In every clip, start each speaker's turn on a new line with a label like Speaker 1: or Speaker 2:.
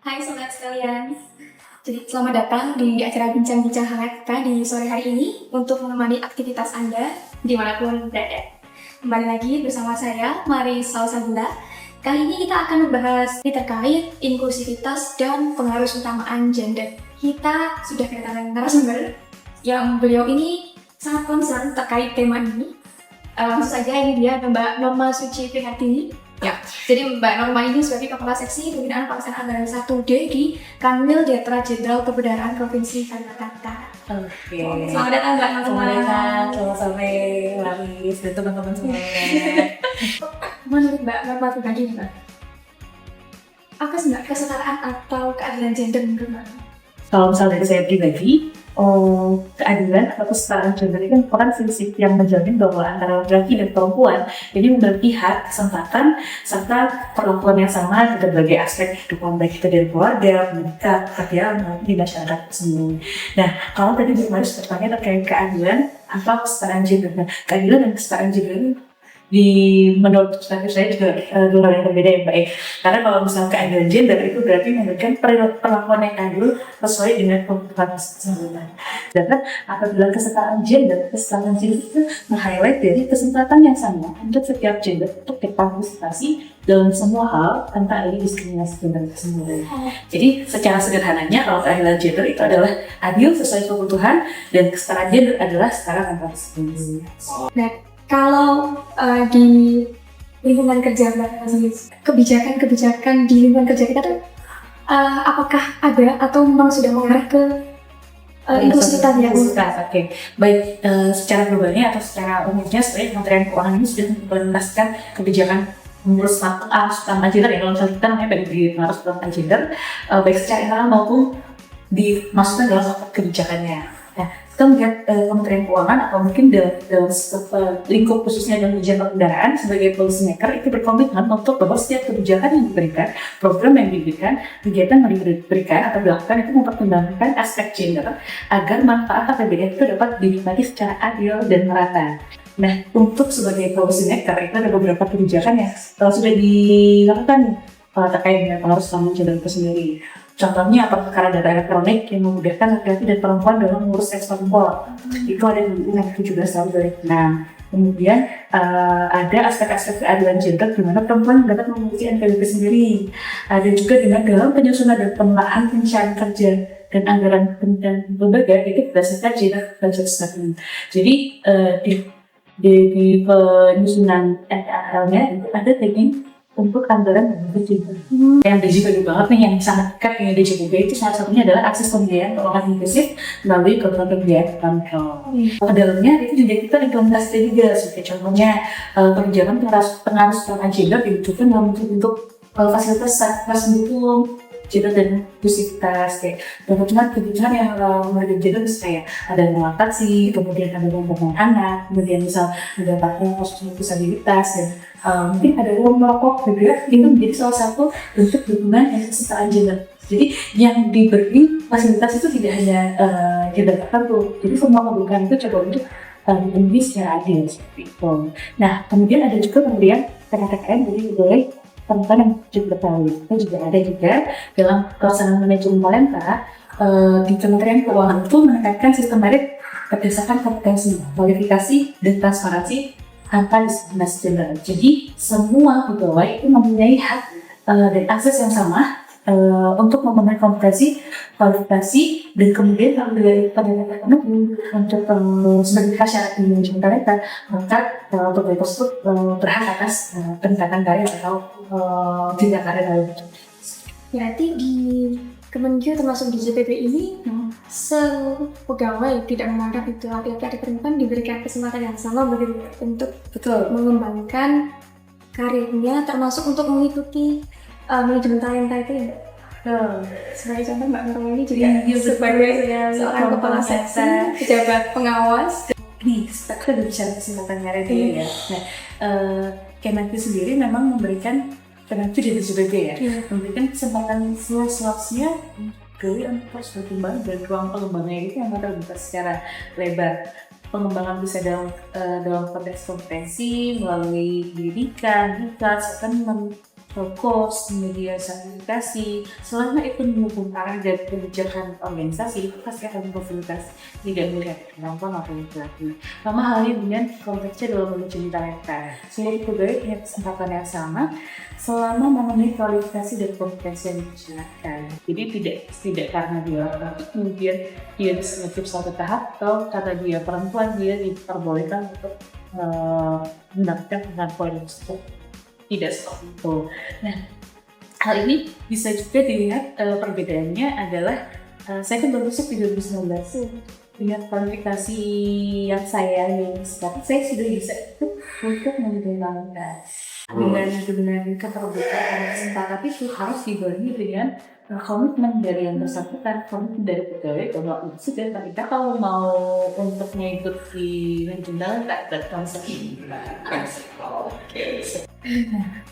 Speaker 1: Hai sobat sekalian, jadi selamat datang di acara bincang-bincang hangat kita di sore hari ini untuk menemani aktivitas Anda dimanapun berada. Kembali lagi bersama saya, Mari Salsabila. Kali ini kita akan membahas terkait inklusivitas dan pengaruh utamaan gender. Kita sudah kedatangan narasumber yang beliau ini sangat concern terkait tema ini. Langsung saja ini dia Mbak Norma Suci Prihatini. Ya, jadi Mbak Norma ini sebagai Kepala Seksi Pembinaan Pelaksanaan Anggaran 1D di Kanwil Direktorat Jenderal Kebudayaan Provinsi Kalimantan Utara.
Speaker 2: Oke.
Speaker 1: Selamat datang Mbak Norma.
Speaker 2: Selamat datang, selamat sore, Laris dan teman-teman semuanya.
Speaker 1: Menurut Mbak Norma pribadi nih Mbak, apa sih Mbak kesetaraan atau keadilan gender menurut Mbak?
Speaker 2: Kalau misalnya dari saya pribadi, keadilan atau kesetaraan gender ini kan merupakan prinsip yang menjamin bahwa antara laki-laki dan perempuan ini memiliki hak, kesempatan, serta perlakuan yang sama di berbagai aspek kehidupan baik itu dari keluarga, pendidikan, pekerjaan, maupun di masyarakat sendiri. Nah, kalau tadi Bu Maris bertanya terkait keadilan atau kesetaraan gender, nah, keadilan dan kesetaraan gender ini menurut perspektif saya juga dua hal yang berbeda ya Mbak. Karena kalau misalnya keadilan gender itu berarti memberikan perlakuan yang adil sesuai dengan kebutuhan sehari-hari. Sedangkan apabila kesetaraan gender itu meng-highlight dari kesempatan yang sama untuk setiap gender untuk berpartisipasi dalam semua hal tanpa ada diskriminasi gender tersebut. Jadi secara sederhananya kalau keadilan gender itu adalah adil sesuai kebutuhan dan kesetaraan gender adalah setara tanpa diskriminasi.
Speaker 1: Kalau di lingkungan kerja Mbak sendiri, kebijakan di lingkungan kerja kita tuh apakah ada atau memang sudah mengarah ke inklusivitas ya?
Speaker 2: Oke. Baik, secara globalnya atau secara umumnya sebenarnya Kementerian Keuangan ini sudah mengimplementasikan kebijakan mengurus tentang gender ya. Kalau misalnya kita namanya PDB mengurus tentang gender, baik secara internal maupun dimasukkan dalam kebijakannya. Nah, kita melihat Kementerian Keuangan atau mungkin dalam lingkup khususnya dalam ujian kendaraan sebagai policy maker itu berkomitmen untuk bahwa setiap kebijakan yang diberikan, program yang diberikan, kegiatan yang diberikan atau dilakukan itu mempertimbangkan aspek gender agar manfaat APBN itu dapat dinikmati secara adil dan merata. Nah, untuk sebagai policy maker itu ada beberapa kebijakan yang sudah dilakukan terkait dengan pengaruh selama gender itu sendiri. Contohnya perkara data elektronik yang memudahkan laki-laki dan perempuan dalam mengurus ekspor impor. Itu ada di UU 17 tahun 2006. Kemudian ada aspek-aspek keadilan gender di mana perempuan dapat memiliki NPWP sendiri. Ada juga dengan dalam penyusunan dan penelahan pencarian kerja dan anggaran kementerian lembaga itu berdasarkan gender budget statement. Jadi di penyusunan NPAL-nya itu ada tagging untuk anggaran dan gender. Yang DJPB banget nih, yang sangat dekat dengan DJPB itu salah satunya adalah akses pembiayaan keuangan inklusif melalui program pembiayaan Pamkel. Ke dalamnya itu juga kita implementasi juga, seperti contohnya penunjakan pengaruh setara gender dibutuhkan dalam bentuk fasilitas pendukung gender dan inklusivitas kayak kebutuhan yang mengenai gender kayak ada lactasi, kemudian ada pengembangan anak, kemudian misal ada partner khusus disabilitas dan mungkin ada ruang merokok juga, itu menjadi salah satu bentuk dukungan yang kesetaraan gender. Jadi yang diberi fasilitas itu tidak hanya gender tertentu, jadi semua kebutuhan itu coba untuk diberi secara adil seperti itu. Nah, kemudian ada juga pemberian PKKM dari mulai teman-teman yang juga tahu itu juga ada juga dalam pelaksanaan manajemen talenta di Kementerian Keuangan itu menekankan sistematik berdasarkan kompetensi, kualifikasi dan transparansi tanpa diskriminasi gender. Jadi semua pegawai itu mempunyai hak dan akses yang sama untuk memenuhi kompetensi, kualifikasi, dan kemudian kalau dari pendidikan penuh untuk sebagai syarat di manajemen talenta, maka pegawai tersebut berhak atas peningkatan karir atau jenjang karir lain.
Speaker 1: Berarti di Kemenkeu termasuk di JPP ini seluruh pegawai tidak memandang itu laki-laki atau perempuan diberikan kesempatan yang sama begitu untuk mengembangkan karirnya, termasuk untuk mengikuti manajemen talenta itu ya. Sebagai contoh Mbak Norma ini juga sebagai seorang kepala seksi, pejabat pengawas.
Speaker 2: Nih, kita udah bicara kesempatan karir ya. Nah, Kemenkeu sendiri memang memberikan Kemenkeu dari JPP ya, memberikan kesempatan seluas-luasnya untuk terus berkembang dan ruang pengembangannya itu yang terbuka secara lebar. Pengembangan bisa dalam konteks kompetensi melalui pendidikan, diklat, course, media sertifikasi, selama itu mendukung arah dan kebijakan organisasi, itu pasti akan memfasilitasi tidak melihat kemampuan atau laki-laki. Sama halnya dengan konteksnya dalam manajemen talenta. Seluruh pegawai punya kesempatan yang sama selama memenuhi kualifikasi dan kompetensi yang disyaratkan. Jadi tidak karena dia laki-laki kemudian dia diselektif satu tahap, atau karena dia perempuan dia diperbolehkan untuk mendapatkan pengakuan tersebut. Tidak seperti itu. Nah, hal ini bisa juga dilihat perbedaannya adalah saya kan baru masuk di 2019 dengan kualifikasi yang sekarang saya sudah bisa untuk menerima dengan keterbukaan kesempatan itu harus dibarengi dengan komitmen dari yang bersangkutan, komitmen dari pegawai bahwa sudah kita kalau mau untuk mengikuti manajemen tak konsep ini.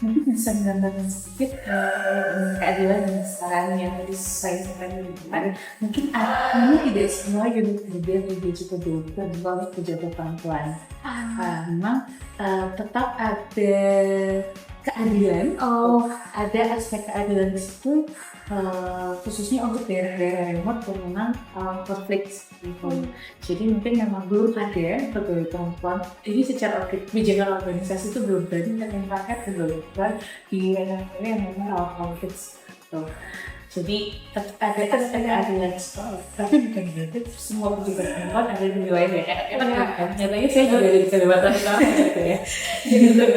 Speaker 2: Mungkin bisa menggambarkan sedikit keadilan yang sekarang yang tadi saya sampaikan di depan. Mungkin ini tidak semua unit kerja di cukup dilakukan untuk pejabat perempuan. Memang tetap ada keadilan, ada aspek keadilan di situ, khususnya untuk daerah-daerah remote yang memang konflik gitu. Jadi mungkin memang belum ada pegawai perempuan. Jadi secara kebijakan organisasi itu belum berani menempatkan pegawai perempuan di daerah-daerah yang memang konflik gitu. Jadi ada aspek keadilan, tapi bukan berarti semua pejabat perempuan ada di wilayah nyatanya saya juga ada di Kalimantan gitu ya.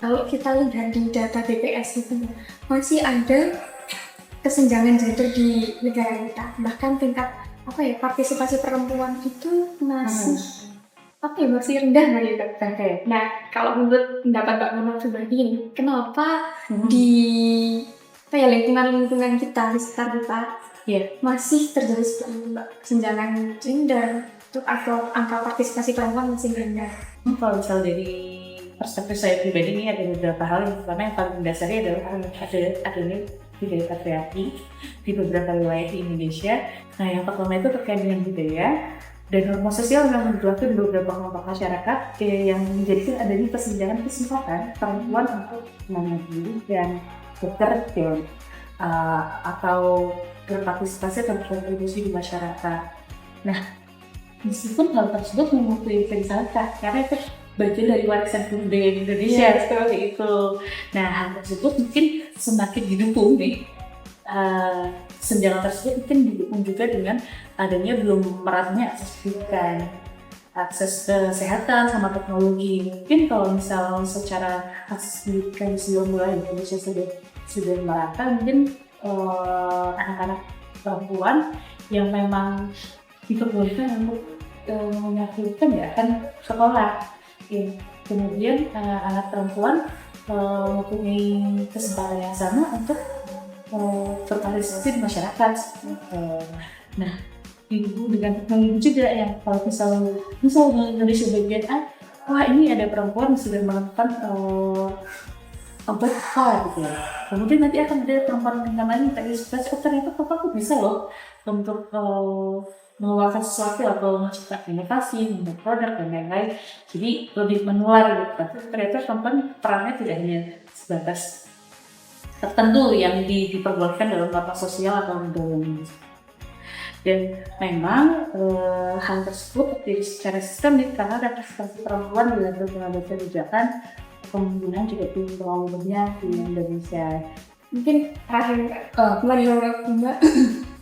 Speaker 1: Kalau kita lihat di data BPS itu masih ada kesenjangan gender di negara kita, bahkan tingkat partisipasi perempuan itu masih masih rendah dari dokter. Nah, kalau menurut pendapat Mbak Mona pribadi ini, kenapa di lingkungan kita di sekitar kita masih terjadi seperti itu, Mbak? Kesenjangan gender atau angka partisipasi perempuan masih rendah.
Speaker 2: Kalau misal dari perspektif saya pribadi ini ada beberapa hal. Yang pertama yang paling mendasarnya adalah adanya budaya patriarki di beberapa wilayah di Indonesia. Nah, yang pertama itu terkait dengan budaya dan norma sosial yang berlaku di beberapa kelompok masyarakat yang menjadikan adanya kesenjangan kesempatan perempuan untuk mandiri dan bekerja atau berpartisipasi atau berkontribusi di masyarakat. Nah, meskipun hal tersebut memiliki disangka karena itu bagian dari warisan budaya Indonesia seperti itu. Nah, hal tersebut mungkin semakin didukung nih. Senjangan tersebut mungkin didukung juga dengan adanya belum meratnya akses pendidikan, akses kesehatan sama teknologi. Mungkin kalau misal secara akses pendidikan sebelum mulai Indonesia sudah merata, mungkin anak-anak perempuan yang memang diperbolehkan untuk menyatukan akan sekolah. Kemudian anak perempuan mempunyai kesempatan yang sama untuk berpartisipasi di masyarakat. Nah, dengan teknologi juga yang kalau misal di Indonesia bagian wah ini ada perempuan yang sudah melakukan obat gitu ya. Kemudian nanti akan ada perempuan yang lain ternyata aku bisa loh untuk mengeluarkan sesuatu atau menciptakan inovasi, membuat produk dan lain-lain. Jadi lebih menular gitu. Ternyata perempuan perannya tidak hanya sebatas tertentu yang diperbolehkan dalam tata sosial atau dalam. Dan memang hal tersebut secara sistemik karena representasi perempuan dalam berbagai kebijakan kemungkinan juga terlalu banyak di Indonesia. Mungkin
Speaker 1: Mbak,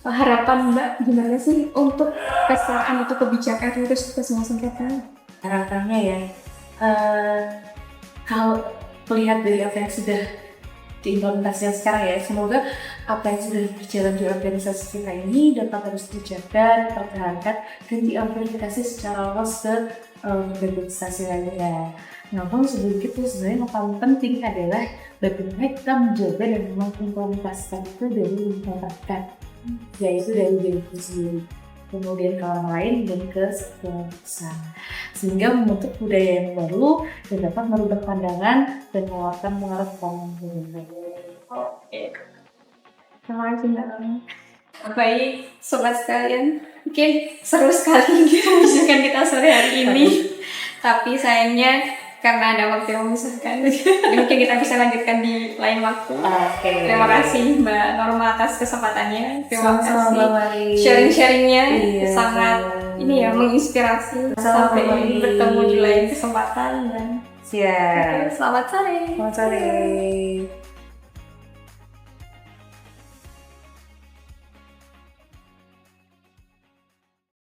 Speaker 1: harapan Mbak gimana sih untuk kesetaraan itu kebijakan terus kita semua sengketa?
Speaker 2: Harapannya ya, kalau melihat dari apa yang sudah diimplementasikan sekarang ya, semoga apa yang sudah berjalan di organisasi kita ini dapat terus dijaga, dipertahankan dan diamplifikasi secara luas ke organisasi lainnya. Namun sebelum itu sebenarnya yang paling penting adalah bagaimana kita menjaga dan mengimplementasikan itu dari lingkungan kita, yaitu dari diri sendiri, kemudian ke orang lain dan ke sebuah besar, sehingga membentuk budaya yang baru dan dapat merubah pandangan dan mengeluarkan pengaruh pemimpin.
Speaker 1: Oke. Terima kasih Mbak. Baik, sobat sekalian, mungkin seru sekali kebijakan kita sore hari ini. Tapi sayangnya karena ada waktu yang memisahkan. Mungkin kita bisa lanjutkan di lain waktu.
Speaker 2: Oke.
Speaker 1: Terima kasih Mbak Norma atas kesempatannya. Terima
Speaker 2: Sama-sama,
Speaker 1: kasih
Speaker 2: Mbak Mari.
Speaker 1: sharing-sharingnya
Speaker 2: Iya,
Speaker 1: sangat ini ya menginspirasi. Sampai
Speaker 2: Mbak Mari.
Speaker 1: bertemu di lain kesempatan dan
Speaker 2: Siap.
Speaker 1: selamat sore.
Speaker 2: Selamat sore.